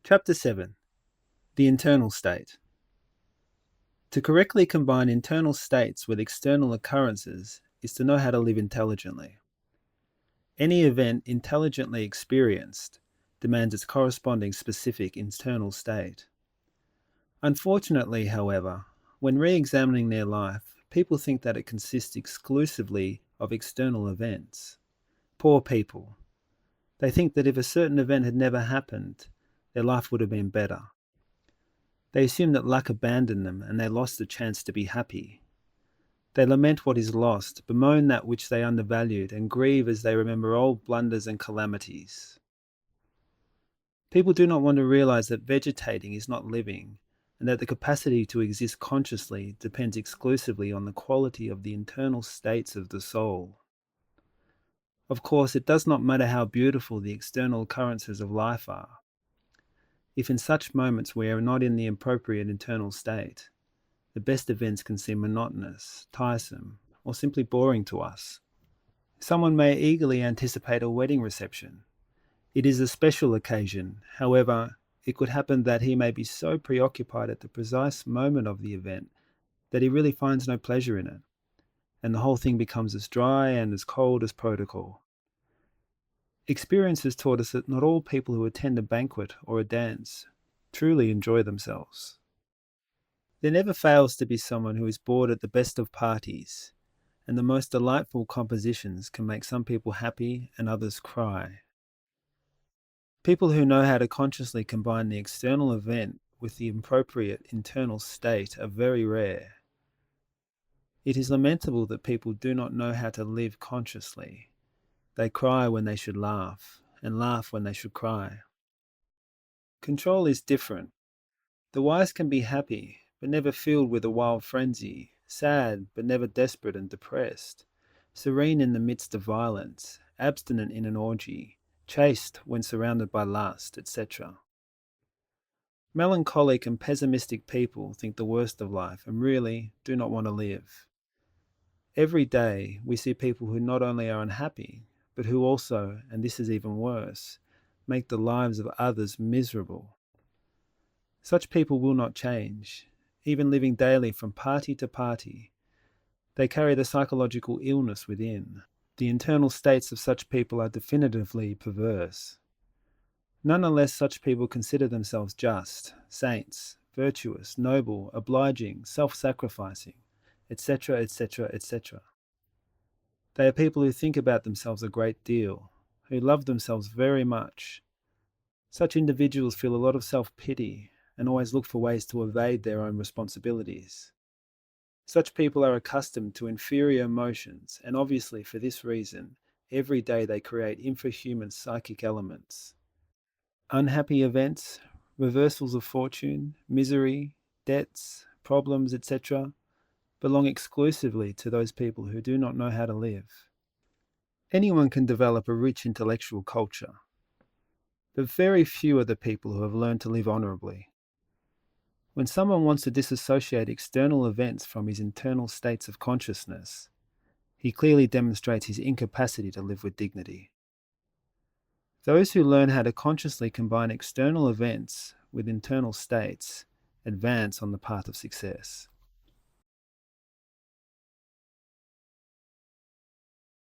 Chapter 7. The Internal State. To correctly combine internal states with external occurrences is to know how to live intelligently. Any event intelligently experienced demands its corresponding specific internal state. Unfortunately, however, when re-examining their life, people think that it consists exclusively of external events. Poor people. They think that if a certain event had never happened, their life would have been better. They assume that luck abandoned them and they lost the chance to be happy. They lament what is lost, bemoan that which they undervalued, and grieve as they remember old blunders and calamities. People do not want to realize that vegetating is not living, and that the capacity to exist consciously depends exclusively on the quality of the internal states of the soul. Of course, it does not matter how beautiful the external occurrences of life are. If in such moments we are not in the appropriate internal state, the best events can seem monotonous, tiresome, or simply boring to us. Someone may eagerly anticipate a wedding reception. It is a special occasion. However, it could happen that he may be so preoccupied at the precise moment of the event that he really finds no pleasure in it, and the whole thing becomes as dry and as cold as protocol. Experience has taught us that not all people who attend a banquet or a dance truly enjoy themselves. There never fails to be someone who is bored at the best of parties, and the most delightful compositions can make some people happy and others cry. People who know how to consciously combine the external event with the appropriate internal state are very rare. It is lamentable that people do not know how to live consciously. They cry when they should laugh, and laugh when they should cry. Control is different. The wise can be happy, but never filled with a wild frenzy, sad, but never desperate and depressed, serene in the midst of violence, abstinent in an orgy, chaste when surrounded by lust, etc. Melancholic and pessimistic people think the worst of life and really do not want to live. Every day we see people who not only are unhappy, but who also, and this is even worse, make the lives of others miserable. Such people will not change, even living daily from party to party. They carry the psychological illness within. The internal states of such people are definitively perverse. Nonetheless, such people consider themselves just, saints, virtuous, noble, obliging, self-sacrificing, etc., etc., etc. They are people who think about themselves a great deal, who love themselves very much. Such individuals feel a lot of self-pity and always look for ways to evade their own responsibilities. Such people are accustomed to inferior emotions, and obviously for this reason, every day they create infrahuman psychic elements. Unhappy events, reversals of fortune, misery, debts, problems, etc., belong exclusively to those people who do not know how to live. Anyone can develop a rich intellectual culture, but very few are the people who have learned to live honourably. When someone wants to disassociate external events from his internal states of consciousness, he clearly demonstrates his incapacity to live with dignity. Those who learn how to consciously combine external events with internal states advance on the path of success.